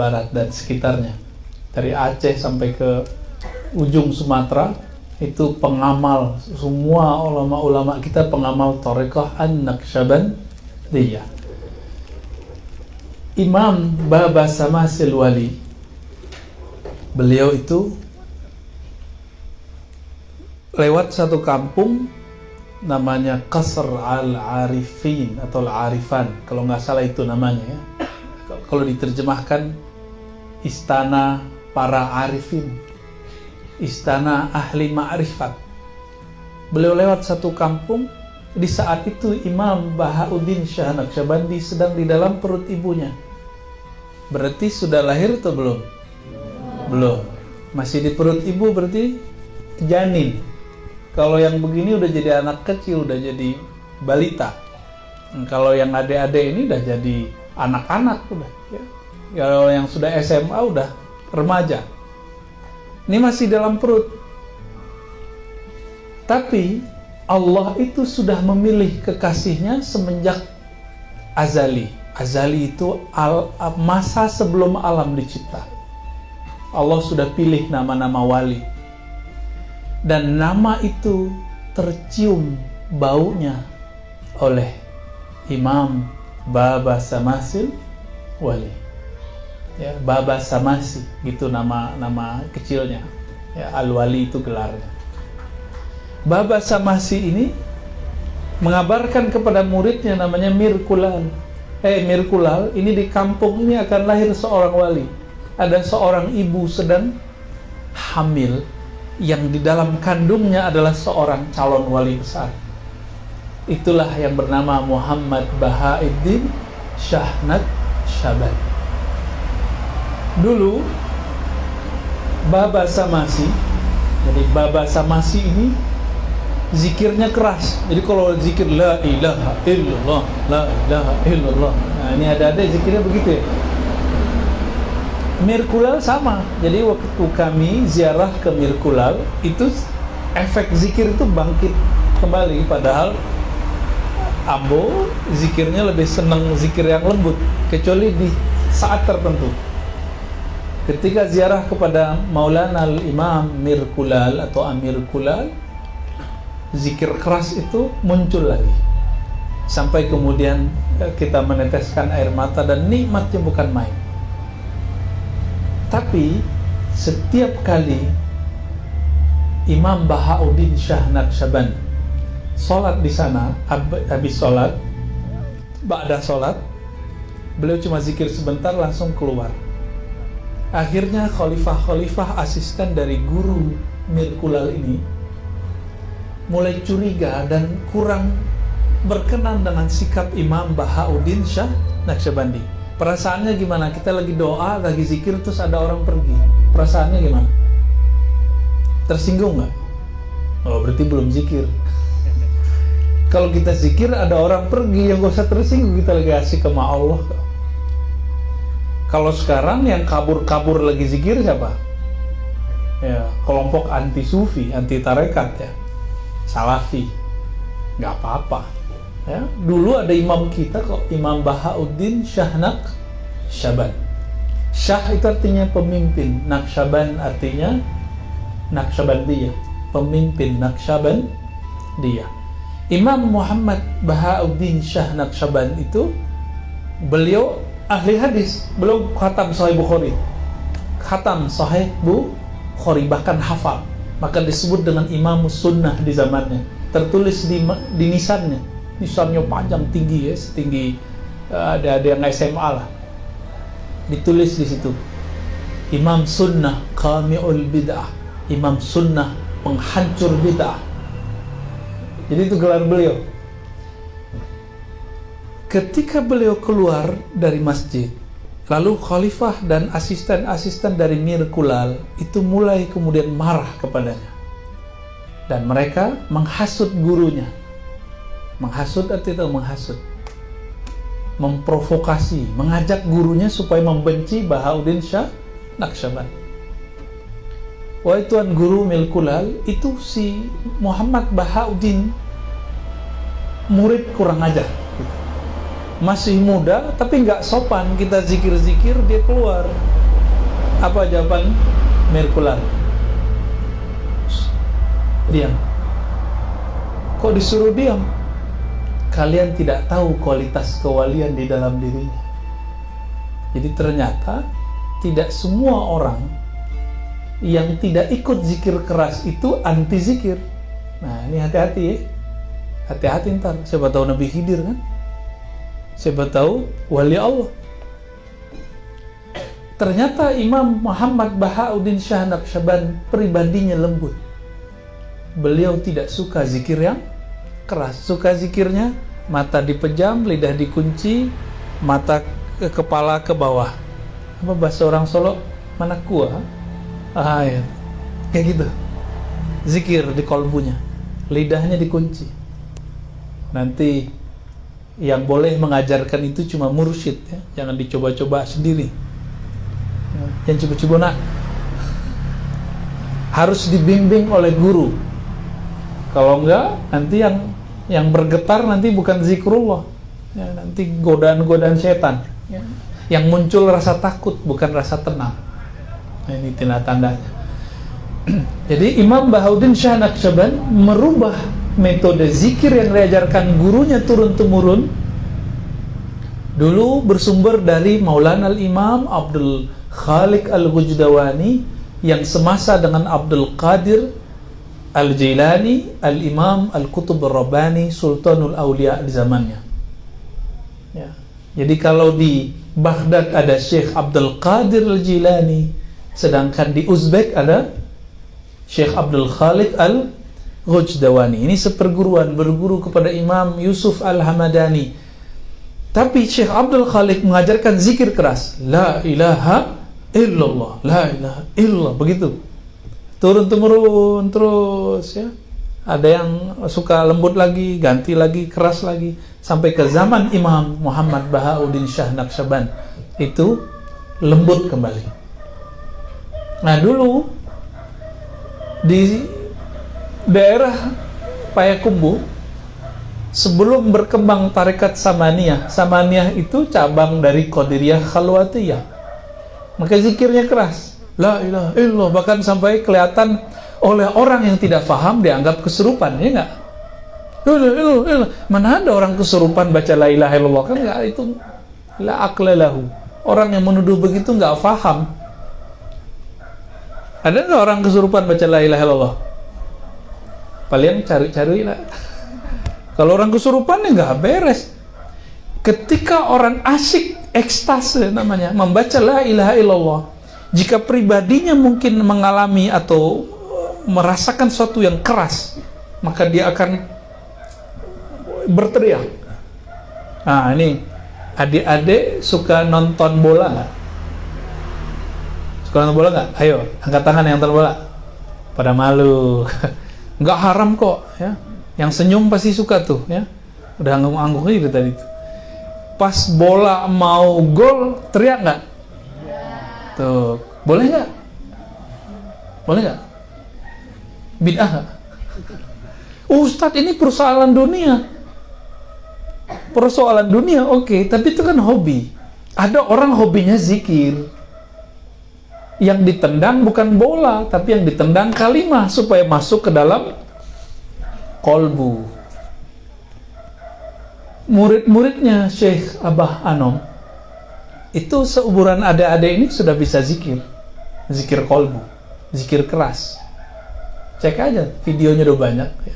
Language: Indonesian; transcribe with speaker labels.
Speaker 1: Barat dan sekitarnya, dari Aceh sampai ke ujung Sumatera, itu pengamal, semua ulama-ulama kita pengamal Thariqah An-Naqsyabandiyah. Imam Baba Samasil Wali, beliau itu lewat satu kampung namanya Qasr Al-Arifin atau Al-Arifan, kalau nggak salah itu namanya ya. Kalau diterjemahkan istana para arifin, istana ahli ma'rifat. Beliau lewat satu kampung. Di saat itu Imam Bahauddin Shah Naqsyabandi sedang di dalam perut ibunya. Berarti sudah lahir atau belum? Belum. Masih di perut ibu, berarti janin. Kalau yang begini udah jadi anak kecil, udah jadi balita. Kalau yang adik-adik ini udah jadi anak-anak udah ya. Kalau yang sudah SMA udah remaja. Ini masih dalam perut. Tapi Allah itu sudah memilih kekasihnya semenjak azali. Azali itu masa sebelum alam dicipta. Allah sudah pilih nama-nama wali. Dan nama itu tercium baunya oleh Imam Baba Samasil Wali. Ya, Baba Samasi gitu nama kecilnya. Ya, Al-Wali itu gelarnya. Baba Samasi ini mengabarkan kepada muridnya namanya Mirkulal. Mirkulal, ini di kampung ini akan lahir seorang wali. Ada seorang ibu sedang hamil yang di dalam kandungnya adalah seorang calon wali besar. Itulah yang bernama Muhammad Bahauddin Shah Naqsyabandi. Dulu Baba Samasi, jadi Baba Samasi ini zikirnya keras. Jadi kalau zikir la ilaha illallah, la ilaha illallah. Nah, ini ada zikirnya begitu ya. Mirkulal sama. Jadi waktu kami ziarah ke Mirkulal, itu efek zikir itu bangkit kembali. Padahal Ambo zikirnya lebih senang zikir yang lembut, kecuali di saat tertentu. Ketika ziarah kepada Maulana Al-Imam Mirkulal atau Amir Kulal, zikir keras itu muncul lagi. Sampai kemudian kita meneteskan air mata dan nikmatnya bukan main. Tapi setiap kali Imam Bahauddin Shah Naqsyabandi sholat di sana, habis sholat, ba'da sholat, beliau cuma zikir sebentar langsung keluar. Akhirnya khalifah-khalifah asisten dari guru Mirkulal ini mulai curiga dan kurang berkenan dengan sikap Imam Bahauddin Shah Naqsyabandi. Perasaannya gimana? Kita lagi doa, lagi zikir, terus ada orang pergi. Perasaannya gimana? Tersinggung nggak? Oh, berarti belum zikir. Kalau kita zikir, ada orang pergi, yang gak usah tersinggung, kita lagi asik sama Allah. Kalau sekarang yang kabur-kabur lagi zikir siapa? Ya, kelompok anti sufi, anti tarekat ya. Salafi. Nggak apa-apa. Ya, dulu ada imam kita kok, Imam Bahauddin Shah Naqsyabandi. Shah itu artinya pemimpin, Naqsyaband artinya Naqsyabandiyah, pemimpin Naqsyabandiyah. Imam Muhammad Bahauddin Shah Naqsyabandi itu beliau ahli hadis, beliau khatam Sahih Bukhari, khatam Sahih Bukhari, bahkan hafal, maka disebut dengan Imam Sunnah di zamannya. Tertulis di nisannya. Nisannya panjang tinggi ya, setinggi ada yang SMA lah. Ditulis di situ, Imam Sunnah Qami'ul Bid'ah, Imam Sunnah penghancur bid'ah. Jadi itu gelar beliau. Ketika beliau keluar dari masjid, lalu khalifah dan asisten-asisten dari Mirkulal itu mulai kemudian marah kepadanya. Dan mereka menghasut gurunya. Menghasut artinya menghasut, memprovokasi, mengajak gurunya supaya membenci Bahauddin Shah Naqsyabandi. Wahai tuan guru Mirkulal, itu si Muhammad Bahauddin murid kurang ajar, masih muda tapi nggak sopan, kita zikir-zikir dia keluar. Apa jawaban Merkular? Diam. Kok disuruh diam? Kalian tidak tahu kualitas kewalian di dalam dirinya. Jadi ternyata tidak semua orang yang tidak ikut zikir keras itu anti zikir. Nah ini hati-hati ya. Hati-hati ntar. Siapa tahu Nabi Khidir kan? Siapa tahu wali Allah. Ternyata Imam Muhammad Bahauddin Shah Naqsyaband pribadinya lembut. Beliau tidak suka zikir yang keras. Suka zikirnya mata dipejam, lidah dikunci, mata ke kepala ke bawah. Apa bahasa orang Solo? Mana kuah? Ya. Kayak gitu. Zikir di kolbunya, lidahnya dikunci. Nanti yang boleh mengajarkan itu cuma mursyid ya. Jangan dicoba-coba sendiri. Yang coba-coba nak. Harus dibimbing oleh guru. Kalau enggak, nanti yang bergetar nanti bukan zikrullah ya, nanti godaan-godaan setan ya. Yang muncul rasa takut bukan rasa tenang. Nah, ini tanda-tandanya. Jadi Imam Bahauddin Shah Naqsyaband merubah metode zikir yang diajarkan gurunya turun-temurun. Dulu bersumber dari Maulana Al-Imam Abdul Khaliq Al-Ghujdawani yang semasa dengan Abdul Qadir Al-Jilani, Al-Imam Al-Qutub Ar-Rabbani, Sultanul Aulia di zamannya ya. Jadi kalau di Baghdad ada Syekh Abdul Qadir Al-Jilani, sedangkan di Uzbek ada Syekh Abdul Khaliq Al-Ghujdawani. Ini seperguruan, berguru kepada Imam Yusuf Al-Hamadani. Tapi Syekh Abdul Khaliq mengajarkan zikir keras, La ilaha illallah, La ilaha illallah, begitu turun-temurun terus ya. Ada yang suka lembut lagi, ganti lagi, keras lagi, sampai ke zaman Imam Muhammad Bahauddin Shah Naqsyaband itu lembut kembali. Nah dulu di daerah Payakumbuh sebelum berkembang tarekat Samaniyah, Samaniyah itu cabang dari Qadiriyah Khalwatiyah, maka zikirnya keras, La ilaha illallah, bahkan sampai kelihatan oleh orang yang tidak paham dianggap kesurupan, ya enggak? Mana ada orang kesurupan baca la ilaha illallah, kan enggak, itu la aqla lahu. Orang yang menuduh begitu enggak paham. Ada enggak orang kesurupan baca la ilaha illallah? Paling cari-cari lah. Kalau orang kesurupan ya enggak beres. Ketika orang asyik ekstase namanya membaca la ilaha illallah, jika pribadinya mungkin mengalami atau merasakan sesuatu yang keras, maka dia akan berteriak. Nah ini adik-adik suka nonton bola nggak? Suka nonton bola nggak? Ayo angkat tangan yang nonton bola. Pada malu. Nggak haram kok ya. Yang senyum pasti suka tuh ya. Udah anggung-anggung aja tadi tuh. Pas bola mau gol teriak nggak? Tuh, boleh nggak? Boleh nggak? Bid'ah nggak? Ustadz, ini persoalan dunia. Persoalan dunia, oke, tapi itu kan hobi. Ada orang hobinya zikir. Yang ditendang bukan bola, tapi yang ditendang kalimah supaya masuk ke dalam kolbu. Murid-muridnya Syekh Abah Anom itu seumuran adik-adik ini sudah bisa zikir kolbu, zikir keras. Cek aja videonya udah banyak ya.